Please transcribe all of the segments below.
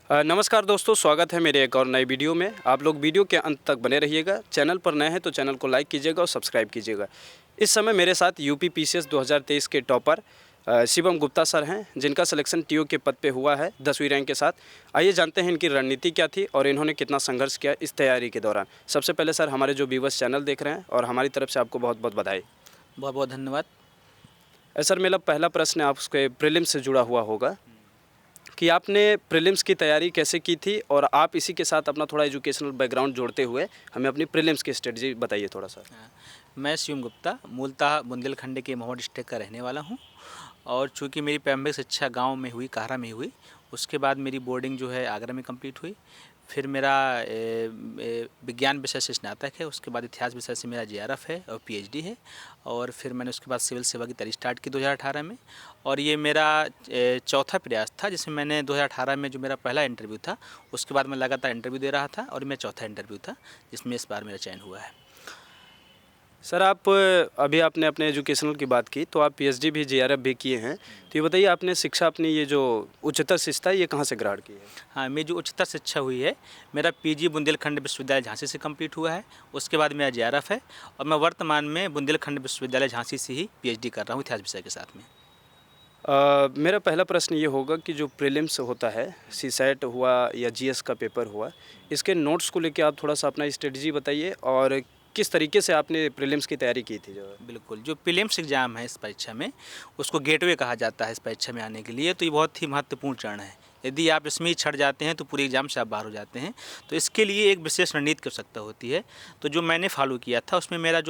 नमस्कार दोस्तों, स्वागत है मेरे एक और नई वीडियो में। आप लोग वीडियो के अंत तक बने रहिएगा। चैनल पर नए हैं तो चैनल को लाइक कीजिएगा और सब्सक्राइब कीजिएगा। इस समय मेरे साथ यूपी पीसीएस 2023 के टॉपर शिवम गुप्ता सर हैं, जिनका सिलेक्शन टीओ के पद पे हुआ है 10वीं रैंक के साथ। आइए जानते हैं इनकी रणनीति क्या थी और इन्होंने कितना संघर्ष किया इस तैयारी के दौरान। सबसे पहले सर, हमारे जो व्यूवर्स चैनल देख रहे हैं और हमारी तरफ से आपको बहुत बहुत बधाई। बहुत बहुत धन्यवाद। सर, मेरा पहला प्रश्न आपके प्रीलिम्स से जुड़ा हुआ होगा कि आपने प्रीलिम्स की तैयारी कैसे की थी, और आप इसी के साथ अपना थोड़ा एजुकेशनल बैकग्राउंड जोड़ते हुए हमें अपनी प्रीलिम्स की स्ट्रेटजी बताइए थोड़ा सा। मैं शिवम गुप्ता मूलतः बुंदेलखंड के महुआ डिस्ट्रिक्ट का रहने वाला हूं, और चूँकि मेरी प्रारंभिक शिक्षा गांव में हुई, काहरा में हुई। उसके बाद मेरी बोर्डिंग जो है आगरा में कंप्लीट हुई। फिर मेरा विज्ञान विषय से स्नातक है। उसके बाद इतिहास विषय से मेरा जेआरएफ है और पीएचडी है। और फिर मैंने उसके बाद सिविल सेवा की तैयारी स्टार्ट की 2018 में, और ये मेरा चौथा प्रयास था, जिसमें मैंने 2018 में जो मेरा पहला इंटरव्यू था, उसके बाद मैं लगातार इंटरव्यू दे रहा था, और मेरा चौथा इंटरव्यू था जिसमें इस बार मेरा चयन हुआ है। सर, आप अभी आपने अपने एजुकेशनल की बात की, तो आप पीएचडी भी जेआरएफ भी किए हैं, तो ये बताइए आपने शिक्षा अपनी ये जो उच्चतर शिक्षा ये कहाँ से ग्रहण की है? हाँ, मेरी जो उच्चतर शिक्षा हुई है, मेरा पीजी बुंदेलखंड विश्वविद्यालय झांसी से कंप्लीट हुआ है। उसके बाद मेरा जेआरएफ है, और मैं वर्तमान में बुंदेलखंड विश्वविद्यालय झांसी से ही पीएचडी कर रहा हूँ इतिहास विषय के साथ में। मेरा पहला प्रश्न ये होगा कि जो प्रीलिम्स होता है, सीसैट हुआ या जीएस का पेपर हुआ, इसके नोट्स को लेके आप थोड़ा सा अपना स्ट्रेटजी बताइए और किस तरीके से आपने प्रीलिम्स की तैयारी की थी? जो बिल्कुल, जो प्रीलिम्स एग्ज़ाम है इस परीक्षा में, उसको गेटवे कहा जाता है इस परीक्षा में आने के लिए। तो ये बहुत ही महत्वपूर्ण चरण है। यदि आप इसमें ही छट जाते हैं तो पूरे एग्ज़ाम से आप बाहर हो जाते हैं। तो इसके लिए एक विशेष रणनीति की आवश्यकता होती है। तो जो मैंने फॉलो किया था, उसमें मेरा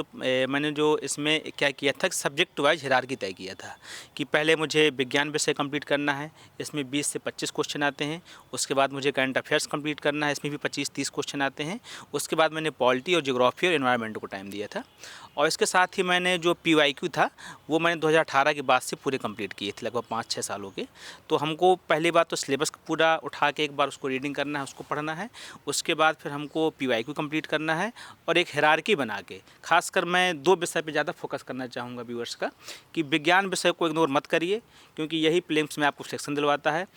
मैंने जो इसमें क्या किया था, सब्जेक्ट वाइज हायरार्की तय किया था कि पहले मुझे विज्ञान विषय कंप्लीट करना है। इसमें 20 से 25 क्वेश्चन आते हैं। उसके बाद मुझे करंट अफेयर्स कंप्लीट करना है, इसमें भी 25-30 क्वेश्चन आते हैं। उसके बाद मैंने पॉलिटी और ज्योग्राफी और एनवायरनमेंट को टाइम दिया था। और इसके साथ ही मैंने जो पीवाईक्यू था, वो मैंने 2018 के बाद से पूरे कंप्लीट किए थे, लगभग 5-6 सालों के। तो हमको पहली बात तो सिलेबस पूरा उठा के एक बार उसको रीडिंग करना है, उसको पढ़ना है। उसके बाद फिर हमको पीवाईक्यू कंप्लीट करना है, और एक हायरार्की बना के, खासकर मैं 2 विषय पे ज़्यादा फोकस करना चाहूँगा व्यूअर्स का, कि विज्ञान विषय को इग्नोर मत करिए, क्योंकि यही प्रीलिम्स में आपको सिलेक्शन दिलवाता है।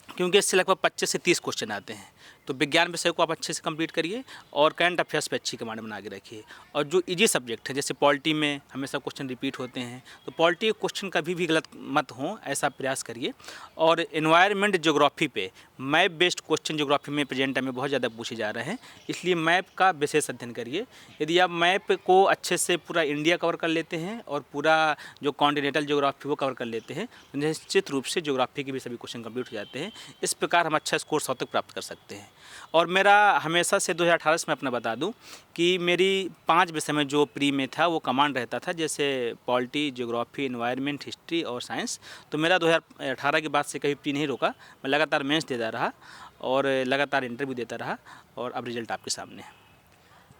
क्योंकि इससे लगभग 25 से 30 क्वेश्चन आते हैं। तो विज्ञान विषय को आप अच्छे से कंप्लीट करिए, और करंट अफेयर्स पे अच्छी कमांड बना के रखिए। और जो इजी सब्जेक्ट है, जैसे पॉलिटी में हमेशा क्वेश्चन रिपीट होते हैं, तो पॉलिटी क्वेश्चन कभी भी गलत मत हो, ऐसा प्रयास करिए। और एनवायरनमेंट ज्योग्राफी पे मैप बेस्ड क्वेश्चन ज्योग्राफी में प्रेजेंट टाइम में बहुत ज़्यादा पूछे जा रहे हैं, इसलिए मैप का विशेष अध्ययन करिए। यदि आप मैप को अच्छे से पूरा इंडिया कवर कर लेते हैं और पूरा जो कॉन्टिनेंटल ज्योग्राफी वो कवर कर लेते हैं, तो निश्चित रूप से ज्योग्राफी के भी सभी क्वेश्चन कंप्लीट हो जाते हैं। इस प्रकार हम अच्छा स्कोर 100 तक प्राप्त कर सकते हैं। और मेरा हमेशा से 2018 से मैं अपना बता दूं कि मेरी 5 विषय में जो प्री में था वो कमांड रहता था, जैसे पॉलिटी, ज्योग्राफी, एनवायरनमेंट, हिस्ट्री और साइंस। तो मेरा 2018 के बाद से कभी प्री नहीं रोका, मैं लगातार मेंस देता रहा और लगातार इंटरव्यू देता रहा, और अब रिजल्ट आपके सामने है।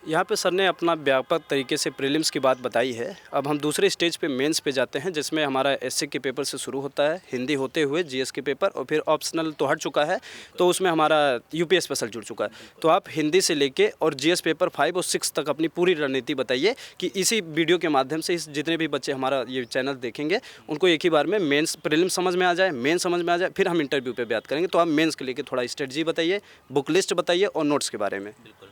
यहाँ पे सर ने अपना व्यापक तरीके से प्रीलिम्स की बात बताई है। अब हम दूसरे स्टेज पे मेंस पे जाते हैं, जिसमें हमारा एसए के पेपर से शुरू होता है, हिंदी होते हुए जीएस के पेपर, और फिर ऑप्शनल तो हट चुका है, तो उसमें हमारा यूपी स्पेशल जुड़ चुका है। तो आप हिंदी से लेके और जीएस पेपर 5 और 6 तक अपनी पूरी रणनीति बताइए, कि इसी वीडियो के माध्यम से इस जितने भी बच्चे हमारा ये चैनल देखेंगे, उनको एक ही बार में मेन्स प्रीलिम्स समझ में आ जाए, मेन समझ में आ जाए, फिर हम इंटरव्यू पर बात करेंगे। तो आप मेन्स के लेके थोड़ा स्ट्रेटजी बताइए, बुक लिस्ट बताइए और नोट्स के बारे में। बिल्कुल।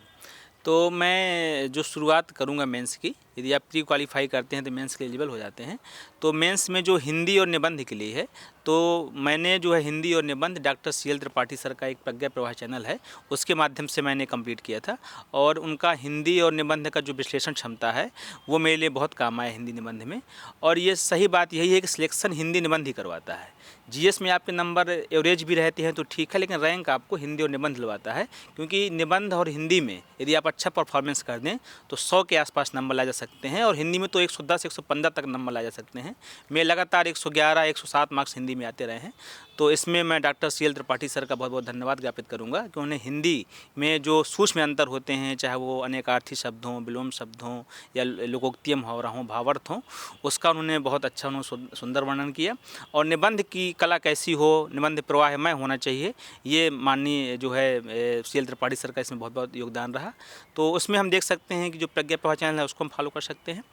तो मैं जो शुरुआत करूंगा मेंस की, यदि आप प्री क्वालिफाई करते हैं तो मेंस के एलिजिबल हो जाते हैं। तो मेंस में जो हिंदी और निबंध के लिए है, तो मैंने जो है हिंदी और निबंध डॉक्टर CL त्रिपाठी सर का एक प्रज्ञा प्रवाह चैनल है, उसके माध्यम से मैंने कंप्लीट किया था। और उनका हिंदी और निबंध का जो विश्लेषण क्षमता है, वो मेरे लिए बहुत काम आया हिंदी निबंध में। और ये सही बात यही है कि सिलेक्शन हिंदी निबंध ही करवाता है। जीएस में आपके नंबर एवरेज भी रहते हैं तो ठीक है, लेकिन रैंक आपको हिंदी और निबंध दिलवाता है, क्योंकि निबंध और हिंदी में यदि आप अच्छा परफॉर्मेंस कर दें तो 100 के आसपास नंबर ला जा सकते हैं, और हिंदी में तो 110-115 तक नंबर ला जा सकते हैं। मैं लगातार 111-107 मार्क्स हिंदी में आते रहे हैं। तो इसमें मैं डॉक्टर CL त्रिपाठी सर का बहुत बहुत धन्यवाद ज्ञापित करूंगा कि उन्हें हिंदी में जो सूक्ष्म अंतर होते हैं, चाहे वो अनेकार्थी शब्द हों, विलोम शब्द हों, या लोकोक्तिय मुहावरा हों, भावार्थ हों, उसका उन्होंने बहुत अच्छा सुंदर वर्णन किया। और निबंध की कला कैसी हो, निबंध प्रवाहमय होना चाहिए, ये माननीय जो है CL त्रिपाठी सर का इसमें बहुत बहुत योगदान रहा। तो उसमें हम देख सकते हैं कि जो प्रज्ञा प्रवाह चैनल है उसको हम फॉलो कर सकते हैं।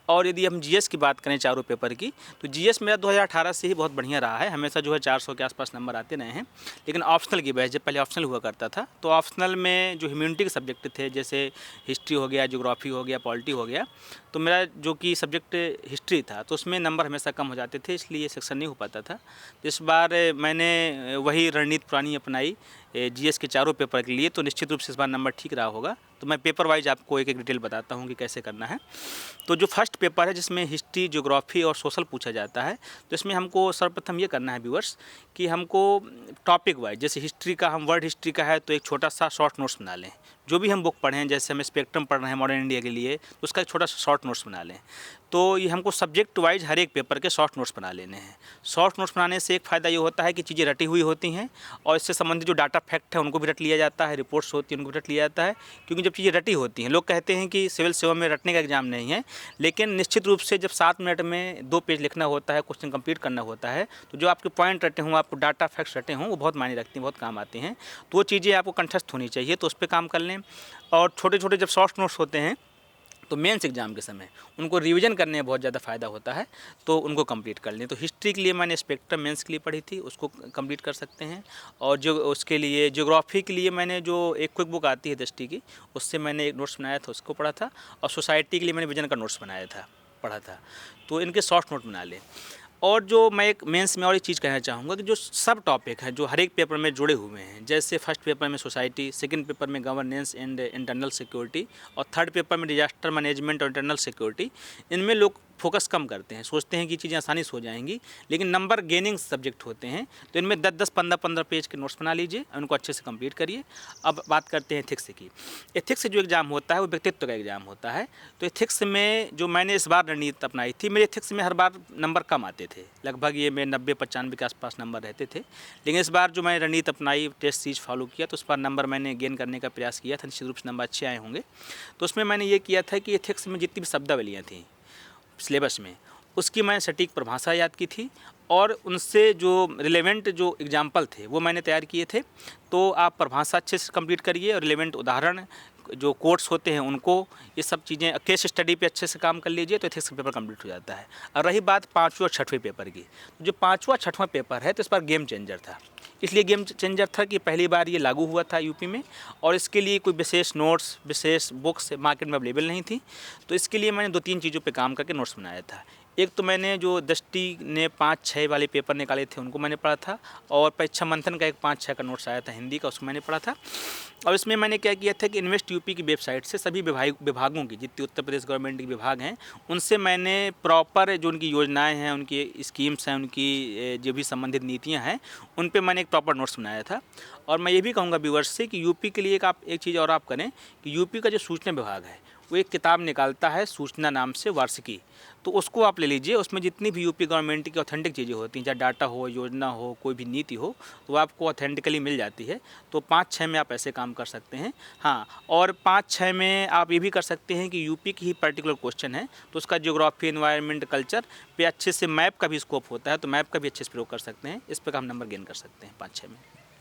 और यदि हम जीएस की बात करें चारों पेपर की, तो जीएस मेरा 2018 से ही बहुत बढ़िया रहा है, हमेशा जो है 400 के आसपास नंबर आते रहे हैं। लेकिन ऑप्शनल की वजह, जब पहले ऑप्शनल हुआ करता था तो ऑप्शनल में जो ह्यूमैनिटी के सब्जेक्ट थे, जैसे हिस्ट्री हो गया, ज्योग्राफी हो गया, पॉलिटी हो गया, तो मेरा जो कि सब्जेक्ट हिस्ट्री था तो उसमें नंबर हमेशा कम हो जाते थे, इसलिए सेक्शन नहीं हो पाता था। तो इस बार मैंने वही रणनीति पुरानी अपनाई जीएस के चारों पेपर के लिए, तो निश्चित रूप से इस बार नंबर ठीक रहा होगा। तो मैं पेपर वाइज आपको एक एक डिटेल बताता हूँ कि कैसे करना है। तो जो फर्स्ट पेपर है जिसमें हिस्ट्री, ज्योग्राफी और सोशल पूछा जाता है, तो इसमें हमको सर्वप्रथम ये करना है व्यूअर्स कि हमको टॉपिक वाइज, जैसे हिस्ट्री का, हम वर्ल्ड हिस्ट्री का है तो एक छोटा सा शॉर्ट नोट्स बना लें। जो भी हम बुक पढ़ें, जैसे हम स्पेक्ट्रम पढ़ रहे हैं मॉडर्न इंडिया के लिए, तो उसका एक छोटा सा शॉर्ट नोट्स बना लें। तो ये हमको सब्जेक्ट वाइज हर एक पेपर के शॉर्ट नोट्स बना लेने हैं। शॉर्ट नोट्स बनाने से एक फ़ायदा ये होता है कि चीज़ें रटी हुई होती हैं और इससे संबंधित जो डाटा फैक्ट है उनको भी रट लिया जाता है, रिपोर्ट्स होती हैं उनको भी रट लिया जाता है। क्योंकि जब चीज़ें रटी होती हैं, लोग कहते हैं कि सिविल सेवा में रटने का एग्जाम नहीं है, लेकिन निश्चित रूप से जब 7 मिनट में 2 पेज लिखना होता है, क्वेश्चन कंप्लीट करना होता है, तो जो आपके पॉइंट रटे हों, आपको डाटा फैक्ट्स रटे हों, वो बहुत मायने रखती हैं, बहुत काम आते हैं। तो वो चीज़ें आपको कंठस्थ होनी चाहिए, तो उस पर काम कर लें। और छोटे छोटे जब शॉर्ट नोट्स होते हैं तो मेंस एग्जाम के समय उनको रिवीजन करने में बहुत ज़्यादा फ़ायदा होता है, तो उनको कंप्लीट कर लें। तो हिस्ट्री के लिए मैंने स्पेक्ट्रम मेंस के लिए पढ़ी थी, उसको कंप्लीट कर सकते हैं। और जो उसके लिए ज्योग्राफी के लिए मैंने जो एक क्विक बुक आती है दृष्टि की, उससे मैंने एक नोट्स बनाया था, उसको पढ़ा था। और सोसाइटी के लिए मैंने विजन का नोट्स बनाया था, पढ़ा था। तो इनके शॉर्ट नोट बना लें। और जो मैं एक मेंस में और एक चीज़ कहना चाहूँगा कि जो सब टॉपिक हैं जो हर एक पेपर में जुड़े हुए हैं, जैसे फर्स्ट पेपर में सोसाइटी, सेकंड पेपर में गवर्नेंस एंड इंटरनल सिक्योरिटी और थर्ड पेपर में डिजास्टर मैनेजमेंट और इंटरनल सिक्योरिटी, इनमें लोग फोकस कम करते हैं, सोचते हैं कि चीज़ें आसानी से हो जाएंगी, लेकिन नंबर गेनिंग सब्जेक्ट होते हैं। तो इनमें 10-10, 15-15 पेज के नोट्स बना लीजिए, उनको अच्छे से कंप्लीट करिए। अब बात करते हैं एथिक्स की। एथिक्स से जो एग्ज़ाम होता है वो व्यक्तित्व का एग्ज़ाम होता है। तो एथिक्स में जो मैंने इस बार रणनीति अपनाई थी, मेरे एथिक्स में हर बार नंबर कम आते थे, लगभग ये में 90-95 के आसपास नंबर रहते थे। लेकिन इस बार जो मैंने रणनीति अपनाई, टेस्ट सीरीज फॉलो किया, तो उस बार नंबर मैंने गेन करने का प्रयास किया था, निश्चित रूप से नंबर अच्छे आए होंगे। तो उसमें मैंने ये किया था कि एथिक्स में जितनी भी शब्दावलियाँ थी सिलेबस में, उसकी मैंने सटीक परिभाषा याद की थी और उनसे जो रिलेवेंट जो एग्जाम्पल थे वो मैंने तैयार किए थे। तो आप परिभाषा अच्छे से कंप्लीट करिए और रिलेवेंट उदाहरण जो कोट्स होते हैं उनको, ये सब चीज़ें केस स्टडी पे अच्छे से काम कर लीजिए, तो एथिक्स का पेपर कंप्लीट हो जाता है। और रही बात 5वें और 6वें पेपर की, जो 5वां 6वां पेपर है तो इस बार गेम चेंजर था। इसलिए गेम चेंजर था कि पहली बार ये लागू हुआ था यूपी में और इसके लिए कोई विशेष नोट्स, विशेष बुक्स मार्केट में अवेलेबल नहीं थी। तो इसके लिए मैंने 2-3 चीज़ों पे काम करके नोट्स बनाया था। एक तो मैंने जो दृष्टि ने 5-6 वाले पेपर निकाले थे उनको मैंने पढ़ा था, और परीक्षा मंथन का एक 5-6 का नोट्स आया था हिंदी का, उसको मैंने पढ़ा था। और इसमें मैंने क्या किया था कि इन्वेस्ट यूपी की वेबसाइट से सभी विभागों की, जितनी उत्तर प्रदेश गवर्नमेंट के विभाग हैं, उनसे मैंने प्रॉपर जो उनकी योजनाएं हैं, उनकी स्कीम्स हैं, उनकी जो भी संबंधित नीतियां हैं, उन पे मैंने एक प्रॉपर नोट्स बनाया था। और मैं ये भी कहूँगा व्यूअर्स से कि यूपी के लिए आप एक चीज़ और आप करें कि यूपी का जो सूचना विभाग है वो एक किताब निकालता है सूचना नाम से, वार्षिकी, तो उसको आप ले लीजिए। उसमें जितनी भी यूपी गवर्नमेंट की ऑथेंटिक चीज़ें होती हैं, चाहे डाटा हो, योजना हो, कोई भी नीति हो, तो आपको ऑथेंटिकली मिल जाती है। तो 5-6 में आप ऐसे काम कर सकते हैं। हाँ, और 5-6 में आप ये भी कर सकते हैं कि यूपी की ही पर्टिकुलर क्वेश्चन है तो उसका ज्योग्राफी, एनवायरनमेंट, कल्चर पे अच्छे से मैप का भी स्कोप होता है, तो मैप का भी अच्छे से प्रयोग कर सकते हैं। इस पर हम नंबर गेन कर सकते हैं 5-6 में।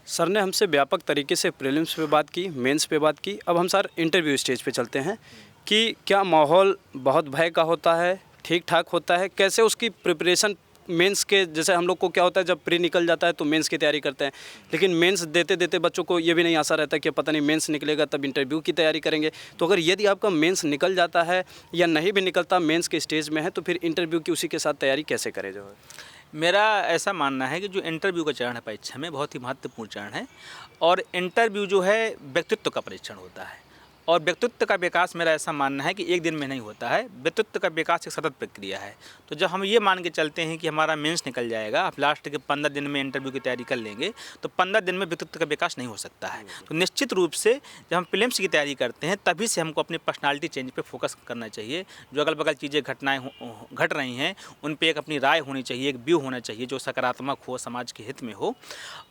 सर ने हमसे व्यापक तरीके से प्रीलिम्स पे बात की, मेंस पे बात की। अब हम सर इंटरव्यू स्टेज पे चलते हैं कि क्या माहौल बहुत भय का होता है, ठीक ठाक होता है, कैसे उसकी प्रिपरेशन मेंस के, जैसे हम लोग को क्या होता है जब प्री निकल जाता है तो मेंस की तैयारी करते हैं, लेकिन मेंस देते देते बच्चों को ये भी नहीं आशा रहता कि पता नहीं मेंस निकलेगा तब इंटरव्यू की तैयारी करेंगे। तो अगर यदि आपका मेंस निकल जाता है या नहीं भी निकलता, मेंस के स्टेज में है, तो फिर इंटरव्यू की उसी के साथ तैयारी कैसे करें? जो है मेरा ऐसा मानना है कि जो इंटरव्यू का चरण है परीक्षा में बहुत ही महत्वपूर्ण चरण है, और इंटरव्यू जो है व्यक्तित्व का परीक्षण होता है। और व्यक्तित्व का विकास मेरा ऐसा मानना है कि एक दिन में नहीं होता है, व्यक्तित्व का विकास एक सतत प्रक्रिया है। तो जब हम ये मान के चलते हैं कि हमारा मेंस निकल जाएगा, आप लास्ट के 15 दिन में इंटरव्यू की तैयारी कर लेंगे, तो 15 दिन में व्यक्तित्व का विकास नहीं हो सकता है। तो निश्चित रूप से जब हम प्रीलिम्स की तैयारी करते हैं तभी से हमको अपनी पर्सनालिटी चेंज पे फोकस करना चाहिए। जो अगल बगल चीज़ें घट रही हैं उन पर एक अपनी राय होनी चाहिए, एक व्यू होना चाहिए जो सकारात्मक हो, समाज के हित में हो।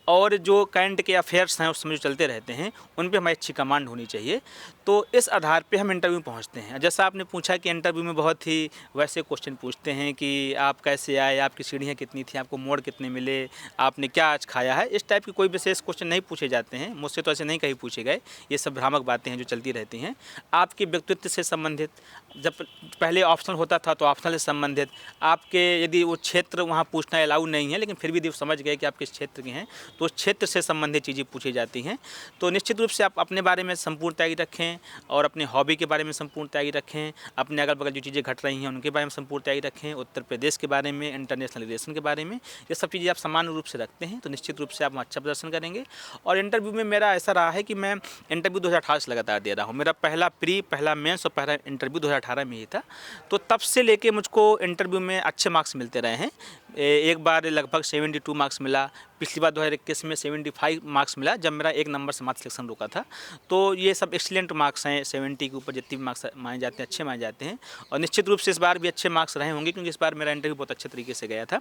और जो करंट के अफेयर्स हैं उस समय जो चलते रहते हैं उन पर हमारी अच्छी कमांड होनी चाहिए। तो इस आधार पे हम इंटरव्यू में पहुंचते हैं। जैसा आपने पूछा कि इंटरव्यू में बहुत ही वैसे क्वेश्चन पूछते हैं कि आप कैसे आए, आपकी सीढ़ियाँ कितनी थी, आपको मोड़ कितने मिले, आपने क्या आज खाया है, इस टाइप की कोई विशेष क्वेश्चन नहीं पूछे जाते हैं। मुझसे तो ऐसे नहीं कहीं पूछे गए, ये सब भ्रामक बातें हैं जो चलती रहती हैं। आपके व्यक्तित्व से संबंधित, जब पहले ऑप्शनल होता था तो ऑप्शनल से संबंधित, आपके यदि वो क्षेत्र वहाँ पूछना अलाउ नहीं है लेकिन फिर भी समझ गए कि आप किस क्षेत्र के हैं तो उस क्षेत्र से संबंधित चीज़ें पूछी जाती हैं। तो निश्चित रूप से आप अपने बारे में संपूर्ण तैयारी रखें और अपने हॉबी के बारे में संपूर्ण तैयारी रखें, अपने अगल बगल जो चीज़ें घट रही हैं उनके बारे में संपूर्ण तैयारी रखें, उत्तर प्रदेश के बारे में, इंटरनेशनल रिलेशन के बारे में, ये सब चीज़ें आप सामान्य रूप से रखते हैं तो निश्चित रूप से आप अच्छा प्रदर्शन करेंगे। और इंटरव्यू में मेरा ऐसा रहा है कि मैं इंटरव्यू 2018 से लगातार दे रहा हूँ। मेरा पहला मेंस और पहला इंटरव्यू 2018 में ही था। तो तब से लेके मुझको इंटरव्यू में अच्छे मार्क्स मिलते रहे हैं। एक बार लगभग 72 मार्क्स मिला, पिछली बार 2021 में 75 मार्क्स मिला जब मेरा 1 नंबर से मात्र सिलेक्शन रुका था। तो ये सब एक्सीलेंट मार्क्स हैं, 70 के ऊपर जितने भी मार्क्स माने जाते हैं अच्छे माने जाते हैं। और निश्चित रूप से इस बार भी अच्छे मार्क्स रहे होंगे क्योंकि इस बार मेरा इंटरव्यू बहुत अच्छे तरीके से गया था।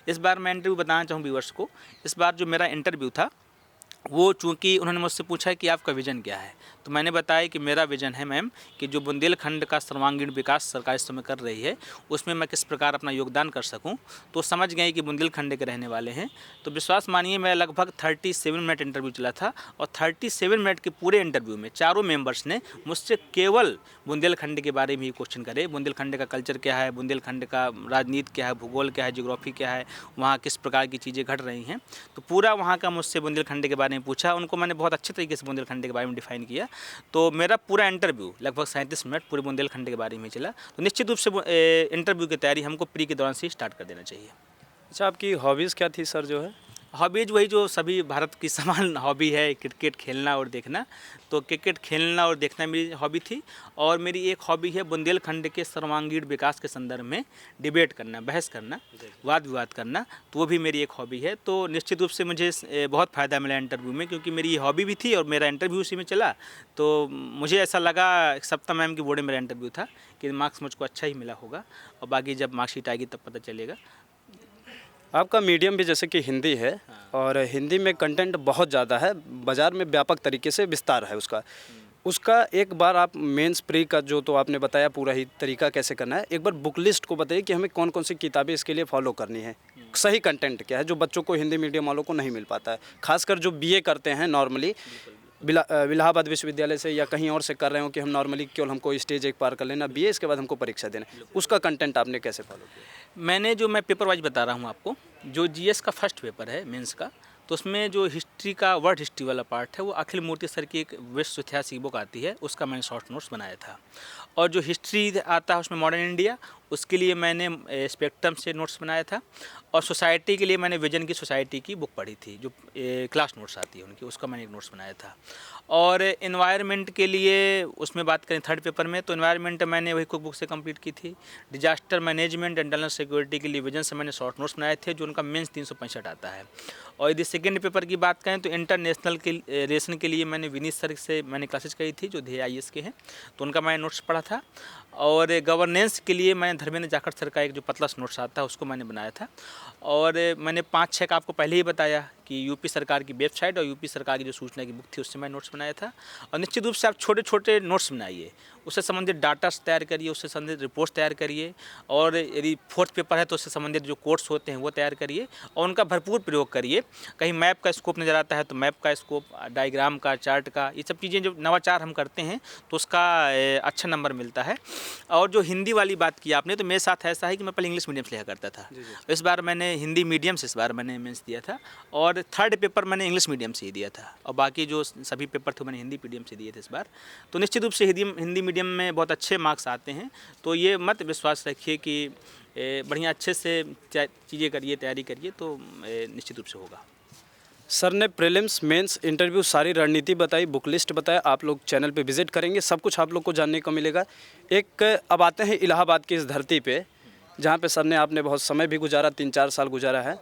इस बार मैं इंटरव्यू बताना चाहूँ व्यूअर्स को, इस बार जो मेरा इंटरव्यू था वो चूँकि उन्होंने मुझसे पूछा कि आपका विज़न क्या है, तो मैंने बताया कि मेरा विज़न है मैम कि जो बुंदेलखंड का सर्वांगीण विकास सरकार इस समय कर रही है उसमें मैं किस प्रकार अपना योगदान कर सकूं। तो समझ गए कि बुंदेलखंड के रहने वाले हैं। तो विश्वास मानिए मैं लगभग 37 मिनट इंटरव्यू चला था और 37 मिनट के पूरे इंटरव्यू में चारों मेंबर्स ने मुझसे केवल बुंदेलखंड के बारे में ही क्वेश्चन करे। बुंदेलखंड का कल्चर क्या है, बुंदेलखंड का राजनीति क्या है, भूगोल क्या है, ज्योग्राफी क्या है, वहाँ किस प्रकार की चीज़ें घट रही हैं। तो पूरा वहाँ का मुझसे बुंदेलखंड के बारे में पूछा। उनको मैंने बहुत अच्छे तरीके से बुंदेलखंड के बारे में डिफाइन किया। तो मेरा पूरा इंटरव्यू लगभग 37 मिनट पूरे बुंदेलखंड के बारे में चला। तो निश्चित रूप से इंटरव्यू की तैयारी हमको प्री के दौरान से स्टार्ट कर देना चाहिए। अच्छा, आपकी हॉबीज़ क्या थी सर जो है? हॉबीज वही जो सभी भारत की समान हॉबी है, क्रिकेट खेलना और देखना। तो क्रिकेट खेलना और देखना मेरी हॉबी थी। और मेरी एक हॉबी है बुंदेलखंड के सर्वांगीण विकास के संदर्भ में डिबेट करना, बहस करना, वाद विवाद करना, तो वो भी मेरी एक हॉबी है। तो निश्चित रूप से मुझे बहुत फ़ायदा मिला इंटरव्यू में क्योंकि मेरी ये हॉबी भी थी और मेरा इंटरव्यू उसी में चला। तो मुझे ऐसा लगा, सप्ता मैम की बोर्ड में मेरा इंटरव्यू था, कि मार्क्स मुझको अच्छा ही मिला होगा और बाकी जब मार्कशीट आएगी तब पता चलेगा। आपका मीडियम भी जैसे कि हिंदी है और हिंदी में कंटेंट बहुत ज़्यादा है, बाज़ार में व्यापक तरीके से विस्तार है उसका एक बार आप मेंस प्री का जो तो आपने बताया पूरा ही तरीका कैसे करना है, एक बार बुक लिस्ट को बताइए कि हमें कौन कौन सी किताबें इसके लिए फॉलो करनी है, सही कंटेंट क्या है जो बच्चों को हिंदी मीडियम वालों को नहीं मिल पाता है, खासकर जो बीए करते हैं नॉर्मली इलाहाबाद विश्वविद्यालय से या कहीं और से कर रहे हो कि हम नॉर्मली केवल हमको स्टेज एक पार कर लेना बीए, इसके बाद हमको परीक्षा देना, उसका कंटेंट आपने कैसे फॉलो किया? मैं पेपर वाइज बता रहा हूँ आपको। जो जीएस का फर्स्ट पेपर है मेंस का, तो उसमें जो हिस्ट्री का वर्ड हिस्ट्री वाला पार्ट है वो अखिल मूर्ति सर की एक विश्व ऐतिहासिक बुक आती है, उसका मैंने शॉर्ट नोट्स बनाया था। और जो हिस्ट्री आता है उसमें मॉडर्न इंडिया, उसके लिए मैंने स्पेक्ट्रम से नोट्स बनाया था। और सोसाइटी के लिए मैंने विजन की सोसाइटी की बुक पढ़ी थी, जो क्लास नोट्स आती है उनकी, उसका मैंने एक नोट्स बनाया था। और एनवायरनमेंट के लिए उसमें बात करें थर्ड पेपर में, तो एनवायरनमेंट मैंने वही कुक बुक से कंप्लीट की थी। Disaster management and internal security के लिए विजन से मैंने शॉर्ट नोट्स बनाए थे, जो उनका मेंस 365 आता है। और यदि सेकेंड पेपर की बात करें तो इंटरनेशनल के रिलेशन के लिए मैंने विनीत सर से मैंने क्लासेस करी थी, जो DIS के हैं, तो उनका मैंने नोट्स पढ़ा था। और गवर्नेंस के लिए मैंने धर्मेंद्र जाखड़ सर का एक जो पतला नोट्स आता है उसको मैंने बनाया था। और मैंने 5-6 का आपको पहले ही बताया कि यूपी सरकार की वेबसाइट और यूपी सरकार की जो सूचना की बुक थी उससे मैं नोट्स बनाया था। और निश्चित रूप से आप छोटे छोटे नोट्स बनाइए, उससे संबंधित डाटा तैयार करिए, उससे संबंधित रिपोर्ट्स तैयार करिए। और यदि फोर्थ पेपर है तो उससे संबंधित जो कोर्स होते हैं वो तैयार करिए और उनका भरपूर प्रयोग करिए। कहीं मैप का स्कोप नज़र आता है तो मैप का स्कोप, डायग्राम का, चार्ट का, ये सब चीज़ें जो नवाचार हम करते हैं तो उसका अच्छा नंबर मिलता है। और जो हिंदी वाली बात की आपने, तो मेरे साथ ऐसा है कि मैं पहले इंग्लिश मीडियम से लिखा करता था। इस बार मैंने हिंदी मीडियम से इस बार मैंने मेंस दिया था और थर्ड पेपर मैंने इंग्लिश मीडियम से ही दिया था और बाकी जो सभी पेपर थे मैंने हिंदी मीडियम से दिए थे इस बार। तो निश्चित रूप से हिंदी मीडियम में बहुत अच्छे मार्क्स आते हैं। तो ये मत विश्वास रखिए कि बढ़िया अच्छे से चीज़ें करिए, तैयारी करिए तो निश्चित रूप से होगा। सर ने प्रीलिम्स, मेंस, इंटरव्यू सारी रणनीति बताई, बुक लिस्ट बताया, आप लोग चैनल पे विजिट करेंगे, सब कुछ आप लोग को जानने को मिलेगा। एक अब आते हैं इलाहाबाद की इस धरती पे, जहाँ पे सर ने आपने बहुत समय भी गुजारा, 3-4 साल गुजारा है।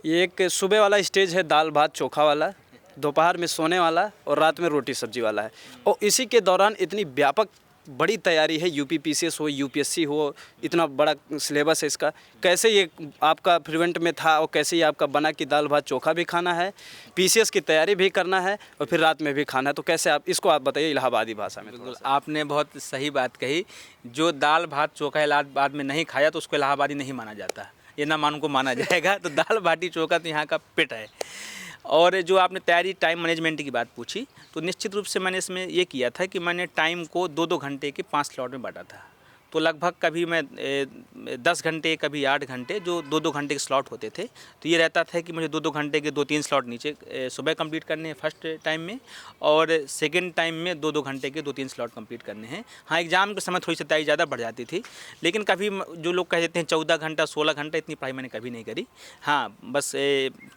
ये एक सुबह वाला स्टेज है, दाल भात चोखा वाला, दोपहर में सोने वाला और रात में रोटी सब्जी वाला है। और इसी के दौरान इतनी व्यापक बड़ी तैयारी है, यूपीपीसीएस हो, यूपीएससी हो, इतना बड़ा सिलेबस है इसका, कैसे ये आपका प्रिवेंट में था और कैसे ये आपका बना कि दाल भात चोखा भी खाना है, पीसीएस की तैयारी भी करना है और फिर रात में भी खाना है, तो कैसे आप इसको आप बताइए इलाहाबादी भाषा में। बिल्कुल, आपने बहुत सही बात कही। जो दाल भात चोखा इलाहाबाद में नहीं खाया तो उसको इलाहाबादी नहीं माना जाता, ये ना मानू को माना जाएगा। तो दाल बाटी चोखा तो यहाँ का पेट है। और जो आपने तैयारी टाइम मैनेजमेंट की बात पूछी, तो निश्चित रूप से मैंने इसमें ये किया था कि मैंने टाइम को 2-2 घंटे के 5 स्लॉट में बांटा था। तो लगभग कभी मैं 10 घंटे, कभी 8 घंटे, जो 2-2 घंटे के स्लॉट होते थे। तो ये रहता था कि मुझे 2-2 घंटे के 2-3 स्लॉट नीचे सुबह कंप्लीट करने हैं फर्स्ट टाइम में, और सेकंड टाइम में 2-2 घंटे के 2-3 स्लॉट कंप्लीट करने हैं। हाँ, एग्ज़ाम के समय थोड़ी सी तैयारी ज़्यादा बढ़ जाती थी, लेकिन कभी जो लोग कह देते हैं 14 घंटा 16 घंटा, इतनी पढ़ाई मैंने कभी नहीं करी। हाँ, बस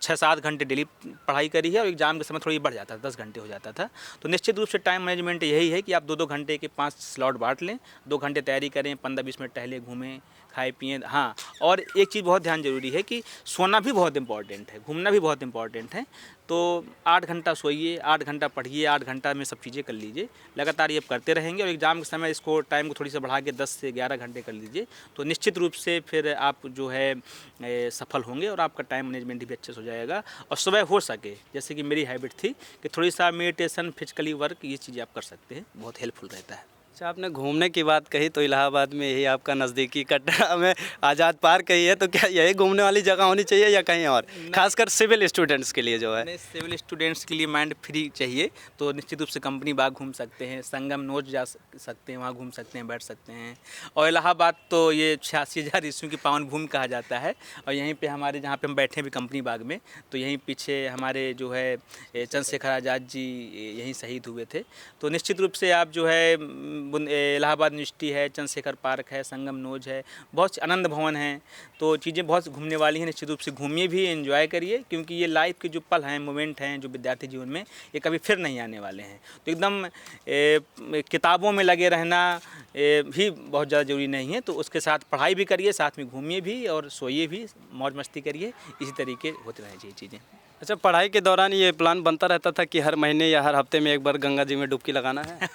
6-7 घंटे डेली पढ़ाई करी है, और एग्ज़ाम के समय थोड़ी बढ़ जाता था, 10 घंटे हो जाता था। तो निश्चित रूप से टाइम मैनेजमेंट यही है कि आप 2-2 घंटे के 5 स्लॉट बांट लें, 2 घंटे तैयारी करें, 15-20 मिनट टहले, घूमें, खाए पिएँ। हाँ, और एक चीज़ बहुत ध्यान जरूरी है कि सोना भी बहुत इंपॉर्टेंट है, घूमना भी बहुत इंपॉर्टेंट है। तो 8 घंटा सोइए, 8 घंटा पढ़िए, 8 घंटा में सब चीज़ें कर लीजिए। लगातार ये करते रहेंगे, और एग्ज़ाम के समय इसको टाइम को थोड़ी सा बढ़ा के 10 से 11 घंटे कर लीजिए, तो निश्चित रूप से फिर आप जो है सफल होंगे, और आपका टाइम मैनेजमेंट भी अच्छे से हो जाएगा। और सुबह हो सके, जैसे कि मेरी हैबिट थी कि थोड़ी सा मेडिटेशन, फिजिकली वर्क, ये चीज़ें आप कर सकते हैं, बहुत हेल्पफुल रहता है। अच्छा, आपने घूमने की बात कही, तो इलाहाबाद में यही आपका नज़दीकी कटरा में आज़ाद पार्क कही है, तो क्या यही घूमने वाली जगह होनी चाहिए या कहीं और, खासकर सिविल स्टूडेंट्स के लिए जो है? नहीं, सिविल स्टूडेंट्स के लिए माइंड फ्री चाहिए, तो निश्चित रूप से कंपनी बाग घूम सकते हैं, संगम नोज जा सकते हैं, वहाँ घूम सकते हैं, बैठ सकते हैं। और इलाहाबाद तो ये 86,000 ईस्वी की पावन भूमि कहा जाता है, और यहीं पे हमारे जहाँ पे हम बैठे हैं भी कंपनी बाग में, तो यहीं पीछे हमारे जो है चंद्रशेखर आज़ाद जी यहीं शहीद हुए थे। तो निश्चित रूप से आप जो है इलाहाबाद यूनिवर्सिटी है, चंद्रशेखर पार्क है, संगम नोज है, बहुत से आनंद भवन हैं, तो चीज़ें बहुत घूमने वाली हैं। निश्चित रूप से घूमिए भी, एंजॉय करिए, क्योंकि ये लाइफ के जो पल हैं, मोमेंट हैं, जो विद्यार्थी जीवन में, ये कभी फिर नहीं आने वाले हैं। तो एकदम किताबों में लगे रहना भी बहुत ज़्यादा ज़रूरी नहीं है, तो उसके साथ पढ़ाई भी करिए, साथ में घूमिए भी और सोइए भी, मौज मस्ती करिए, इसी तरीके होते रहनी चाहिए चीज़ें। अच्छा, पढ़ाई के दौरान ये प्लान बनता रहता था कि हर महीने या हर हफ्ते में एक बार गंगा जी में डुबकी लगाना है?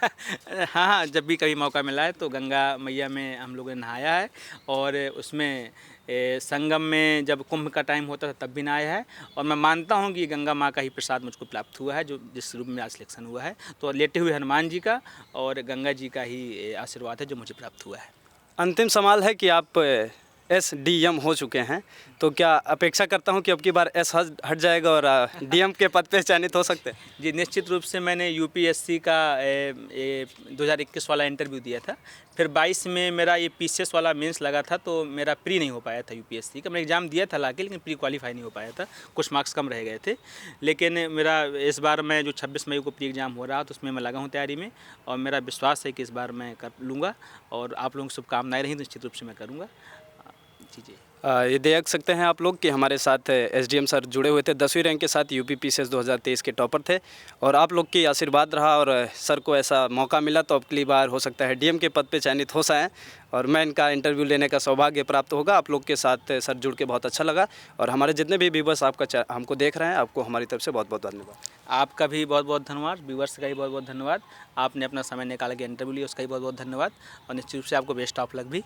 हाँ, हाँ, जब भी कभी मौका मिला है तो गंगा मैया में हम लोगों ने नहाया है, और उसमें संगम में जब कुंभ का टाइम होता था तब भी नहाया है। और मैं मानता हूँ कि गंगा माँ का ही प्रसाद मुझको प्राप्त हुआ है, जो जिस रूप में आज सिलेक्शन हुआ है। तो लेटे हुए हनुमान जी का और गंगा जी का ही आशीर्वाद है जो मुझे प्राप्त हुआ है। अंतिम सवाल है कि आप SDM हो चुके हैं, तो क्या अपेक्षा करता हूं कि अब की बार S हट जाएगा और DM के पद पे चयनित हो सकते हैं? जी, निश्चित रूप से मैंने UPSC का 2021 वाला इंटरव्यू दिया था, फिर 22 में मेरा ये PCS वाला मेंस लगा था, तो मेरा प्री नहीं हो पाया था UPSC का। मैं एग्ज़ाम दिया था लाके, लेकिन प्री क्वालिफाई नहीं हो पाया था, कुछ मार्क्स कम रह गए थे। लेकिन मेरा इस बार मैं जो 26 मई को प्री एग्ज़ाम हो रहा, तो उसमें मैं लगा हूँ तैयारी में, और मेरा विश्वास है कि इस बार मैं कर लूँगा, और आप लोगों की शुभकामनाएँ रहीं तो निश्चित रूप से मैं करूँगा चीज़ें। ये देख सकते हैं आप लोग कि हमारे साथ SDM सर जुड़े हुए थे, 10वीं रैंक के साथ UPPCS 2023 के टॉपर थे, और आप लोग की आशीर्वाद रहा और सर को ऐसा मौका मिला, तो अब अगली बार हो सकता है DM के पद पे चयनित हो जाएं, और मैं इनका इंटरव्यू लेने का सौभाग्य प्राप्त होगा। आप लोग के साथ सर जुड़ के बहुत अच्छा लगा, और हमारे जितने भी व्यूवर्स आपका हमको देख रहे हैं, आपको हमारी तरफ से बहुत बहुत धन्यवाद। आपका भी बहुत बहुत धन्यवाद, व्यूवर्स का भी बहुत बहुत धन्यवाद। आपने अपना समय निकाल के इंटरव्यू लिया, उसका भी बहुत बहुत धन्यवाद, और निश्चित रूप से आपको बेस्ट ऑफ लक भी।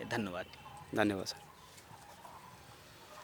धन्यवाद। धन्यवाद सर।